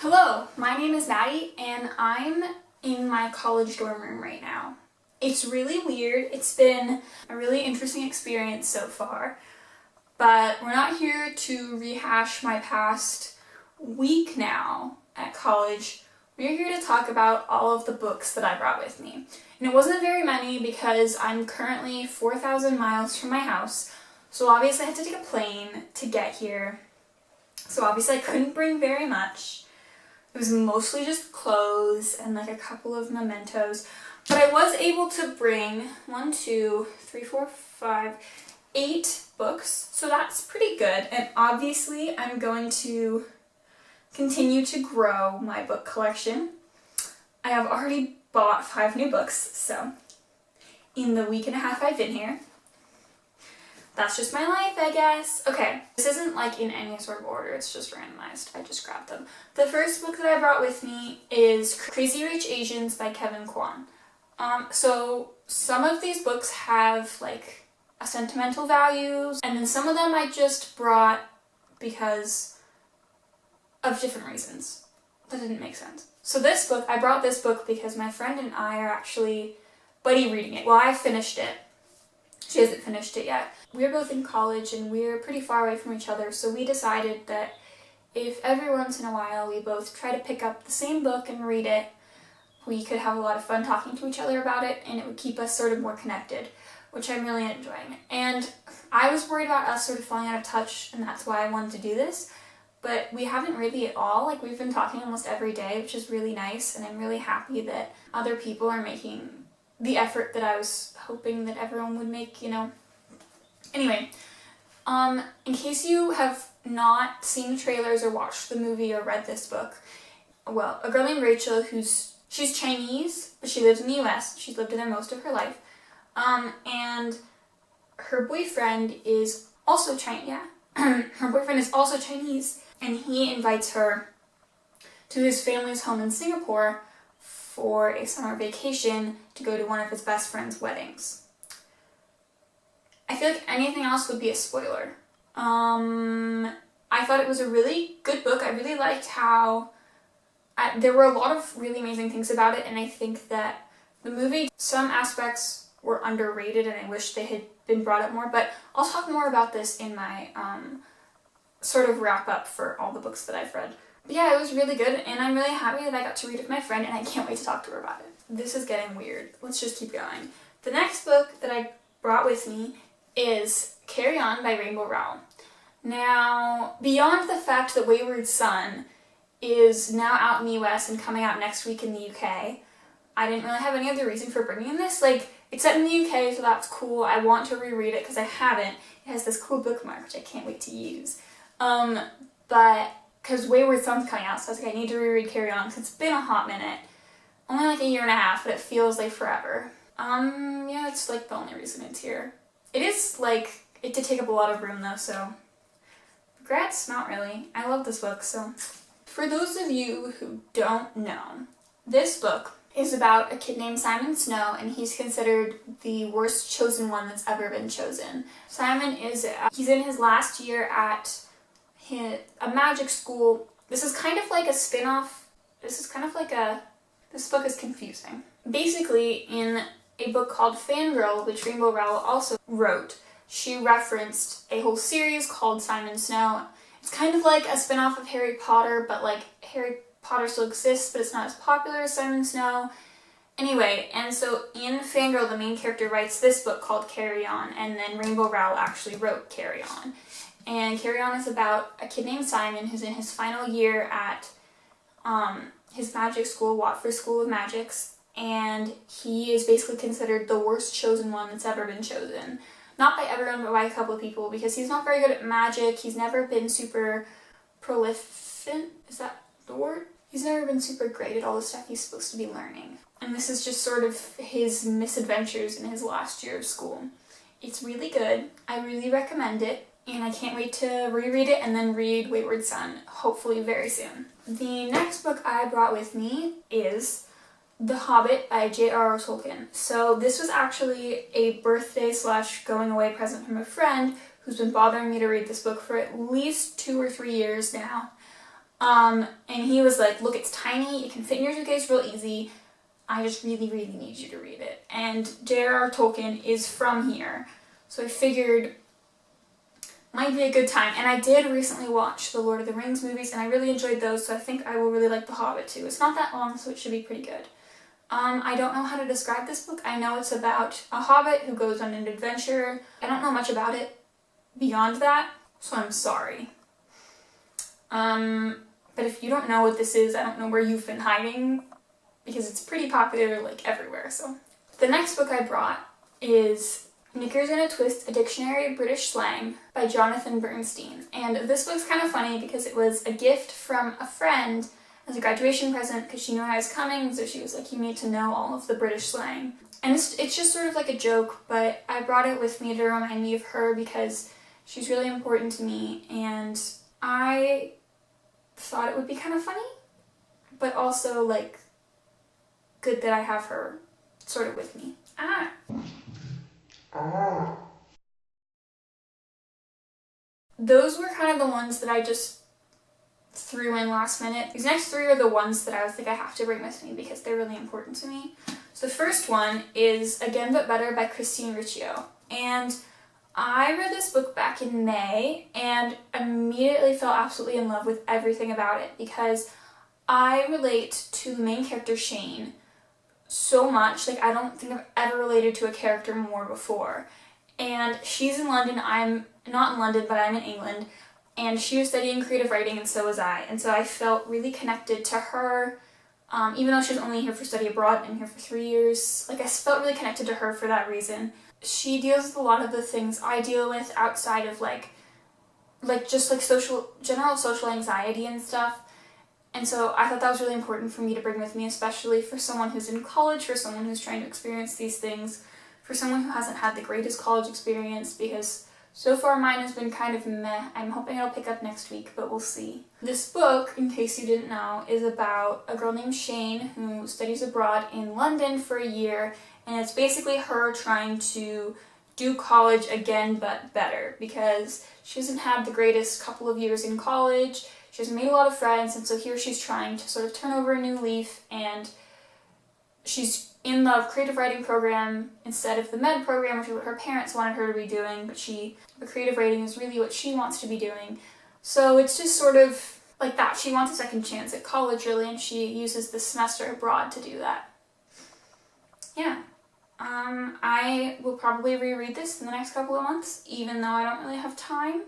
Hello, my name is Maddie and I'm in my college dorm room right now. It's really weird. It's been a really interesting experience so far, but we're not here to rehash my past week now at college. We're here to talk about all of the books that I brought with me. And it wasn't very many because I'm currently 4,000 miles from my house, so obviously I had to take a plane to get here. So obviously I couldn't bring very much. It was mostly just clothes and like a couple of mementos. But I was able to bring 8 books. So that's pretty good. And obviously I'm going to continue to grow my book collection. I have already bought 5 new books, so in the week and a half I've been here. That's just my life, I guess. Okay, this isn't like in any sort of order, it's just randomized. I just grabbed them. The first book that I brought with me is Crazy Rich Asians by Kevin Kwan. So some of these books have like a sentimental values, and then some of them I just brought because of different reasons. That didn't make sense. So this book, I brought this book because my friend and I are actually buddy reading it. Well, I finished it. She hasn't finished it yet. We're both in college and we're pretty far away from each other, so we decided that if every once in a while we both try to pick up the same book and read it, we could have a lot of fun talking to each other about it and it would keep us sort of more connected, which I'm really enjoying. And I was worried about us sort of falling out of touch, and that's why I wanted to do this, but we haven't really at all. Like, we've been talking almost every day, which is really nice, and I'm really happy that other people are making the effort that I was hoping that everyone would make, you know. Anyway, in case you have not seen the trailers or watched the movie or read this book, well, a girl named Rachel she's Chinese, but she lives in the US. She's lived there most of her life. And her boyfriend is also Chinese, yeah. Her boyfriend is also Chinese, and he invites her to his family's home in Singapore for a summer vacation to go to one of his best friend's weddings. I feel like anything else would be a spoiler. I thought it was a really good book. I really liked how there were a lot of really amazing things about it, and I think that the movie, some aspects were underrated and I wish they had been brought up more, but I'll talk more about this in my sort of wrap up for all the books that I've read. But yeah, it was really good, and I'm really happy that I got to read it with my friend, and I can't wait to talk to her about it. This is getting weird. Let's just keep going. The next book that I brought with me is Carry On by Rainbow Rowell. Now, beyond the fact that Wayward Son is now out in the US and coming out next week in the UK, I didn't really have any other reason for bringing this. Like, it's set in the UK, so that's cool. I want to reread it because I haven't. It has this cool bookmark, which I can't wait to use. But because Wayward Son's coming out, so I was like, I need to reread Carry On because it's been a hot minute. Only like a year and a half, but it feels like forever. Yeah, that's like the only reason it's here. It is like, it did take up a lot of room though, so regrets? Not really. I love this book, so. For those of you who don't know, this book is about a kid named Simon Snow, and he's considered the worst chosen one that's ever been chosen. Simon he's in his last year at a magic school. This is kind of like a spin-off. This book is confusing. Basically, in a book called Fangirl, which Rainbow Rowell also wrote, she referenced a whole series called Simon Snow. It's kind of like a spin-off of Harry Potter, but like Harry Potter still exists, but it's not as popular as Simon Snow. Anyway, and so in Fangirl, the main character writes this book called Carry On, and then Rainbow Rowell actually wrote Carry On. And Carry On is about a kid named Simon who's in his final year at his magic school, Watford School of Magics, and he is basically considered the worst chosen one that's ever been chosen. Not by everyone, but by a couple of people, because he's not very good at magic. He's never been super prolific. Is that the word? He's never been super great at all the stuff he's supposed to be learning. And this is just sort of his misadventures in his last year of school. It's really good. I really recommend it. And I can't wait to reread it and then read Wayward Son, hopefully very soon. The next book I brought with me is The Hobbit by J.R.R. Tolkien. So this was actually a birthday / going away present from a friend who's been bothering me to read this book for at least 2 or 3 years now. And he was like, look, it's tiny, it can fit in your suitcase real easy, I just really, really need you to read it. And J.R.R. Tolkien is from here, so I figured might be a good time. And I did recently watch the Lord of the Rings movies, and I really enjoyed those, so I think I will really like The Hobbit too. It's not that long, so it should be pretty good. I don't know how to describe this book. I know it's about a hobbit who goes on an adventure. I don't know much about it beyond that, so I'm sorry. But if you don't know what this is, I don't know where you've been hiding, because it's pretty popular like everywhere. So the next book I brought is Knickers in a Twist, A Dictionary of British Slang by Jonathan Bernstein. And this book's kind of funny because it was a gift from a friend as a graduation present because she knew I was coming, so she was like, you need to know all of the British slang. And it's just sort of like a joke, but I brought it with me to remind me of her because she's really important to me, and I thought it would be kind of funny, but also like good that I have her sort of with me. Those were kind of the ones that I just threw in last minute. These next three are the ones that I was like, I have to bring with me because they're really important to me. So the first one is Again But Better by Christine Riccio. And I read this book back in May and immediately fell absolutely in love with everything about it because I relate to the main character Shane so much. Like, I don't think I've ever related to a character more before. And she's in London, I'm not in London, but I'm in England, and she was studying creative writing and so was I. And so I felt really connected to her, even though she was only here for study abroad and here for 3 years. Like, I felt really connected to her for that reason. She deals with a lot of the things I deal with outside of like just like general social anxiety and stuff. And so I thought that was really important for me to bring with me, especially for someone who's in college, for someone who's trying to experience these things, for someone who hasn't had the greatest college experience, because so far mine has been kind of meh. I'm hoping it'll pick up next week, but we'll see. This book, in case you didn't know, is about a girl named Shane who studies abroad in London for a year, and it's basically her trying to do college again but better because she hasn't had the greatest couple of years in college. She hasn't made a lot of friends, and so here she's trying to sort of turn over a new leaf, and she's in the creative writing program instead of the med program, which is what her parents wanted her to be doing, but the creative writing is really what she wants to be doing. So it's just sort of like that. She wants a second chance at college, really, and she uses this semester abroad to do that. Yeah. I will probably reread this in the next couple of months, even though I don't really have time.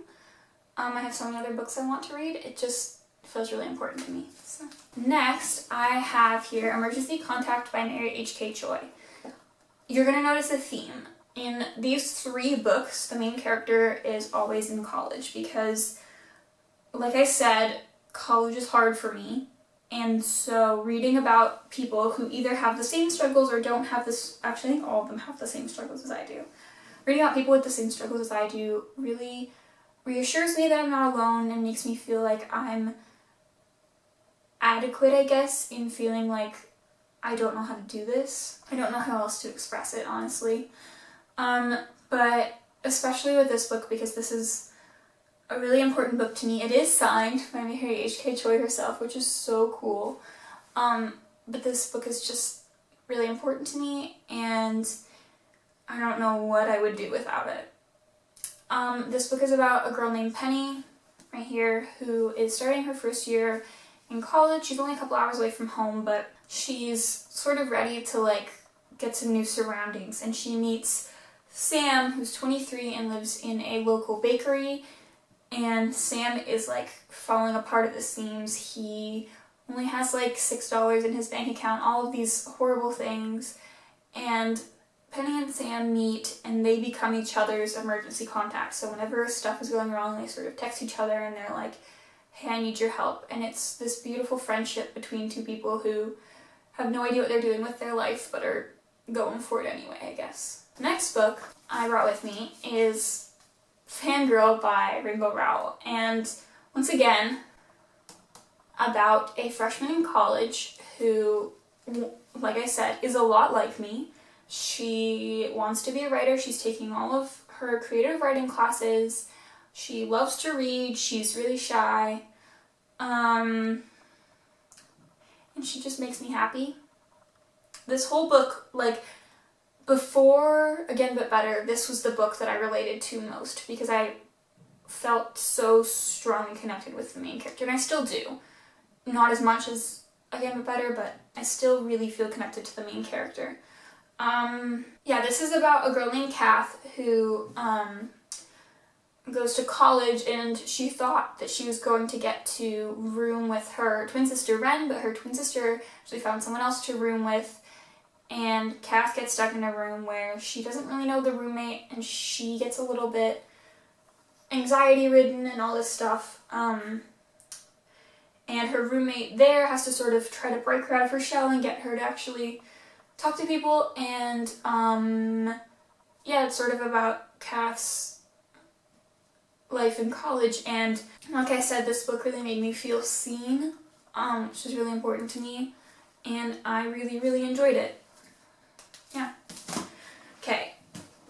I have so many other books I want to read. It just feels really important to me. So. Next, I have here Emergency Contact by Mary H.K. Choi. You're going to notice a theme. In these three books, the main character is always in college because, like I said, college is hard for me. And so reading about people who either have the same struggles or don't have this, actually I think all of them have the same struggles as I do. Reading about people with the same struggles as I do really reassures me that I'm not alone and makes me feel like I'm adequate, I guess, in feeling like I don't know how to do this. I don't know how else to express it, honestly. But especially with this book, because this is a really important book to me. It is signed by Mary H.K. Choi herself, which is so cool. But this book is just really important to me, and I don't know what I would do without it. This book is about a girl named Penny, right here, who is starting her first year in college. She's only a couple hours away from home, but she's sort of ready to like get some new surroundings, and she meets Sam, who's 23 and lives in a local bakery, and Sam is like falling apart at the seams. He only has like $6 in his bank account, all of these horrible things, and Penny and Sam meet and they become each other's emergency contacts. So whenever stuff is going wrong, they sort of text each other and they're like, hey, I need your help. And it's this beautiful friendship between two people who have no idea what they're doing with their life but are going for it anyway, I guess. The next book I brought with me is Fangirl by Rainbow Rowell. And once again, about a freshman in college who, like I said, is a lot like me. She wants to be a writer. She's taking all of her creative writing classes. She loves to read. She's really shy. And she just makes me happy. This whole book, like, before Again But Better, this was the book that I related to most because I felt so strongly connected with the main character, and I still do. Not as much as Again But Better, but I still really feel connected to the main character. Yeah, this is about a girl named Kath who goes to college, and she thought that she was going to get to room with her twin sister Ren, but her twin sister actually found someone else to room with, and Kath gets stuck in a room where she doesn't really know the roommate, and she gets a little bit anxiety-ridden and all this stuff. And her roommate there has to sort of try to break her out of her shell and get her to actually talk to people, and yeah, it's sort of about Kath's life in college, and like I said, this book really made me feel seen, which is really important to me, and I really enjoyed it. Yeah. Okay,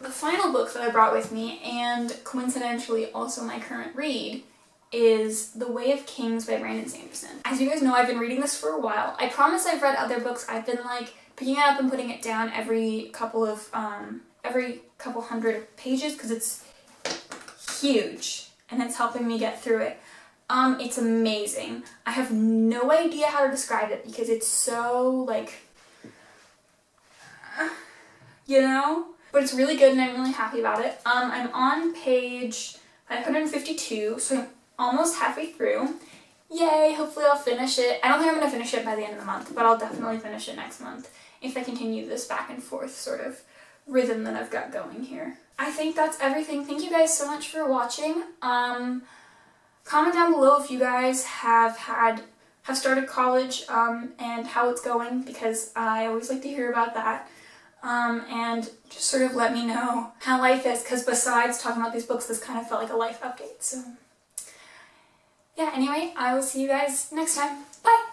the final book that I brought with me, and coincidentally also my current read, is The Way of Kings by Brandon Sanderson. As you guys know, I've been reading this for a while. I promise I've read other books. I've been like picking it up and putting it down every couple hundred pages because it's huge and it's helping me get through it. It's amazing. I have no idea how to describe it because it's so like, you know, but it's really good and I'm really happy about it. I'm on page 552, so I'm almost halfway through. Yay, hopefully I'll finish it. I don't think I'm going to finish it by the end of the month, but I'll definitely finish it next month if I continue this back and forth sort of rhythm that I've got going here. I think that's everything. Thank you guys so much for watching. Comment down below if you guys have started college and how it's going, because I always like to hear about that. And just sort of let me know how life is, because besides talking about these books, this kind of felt like a life update. So yeah, anyway, I will see you guys next time. Bye!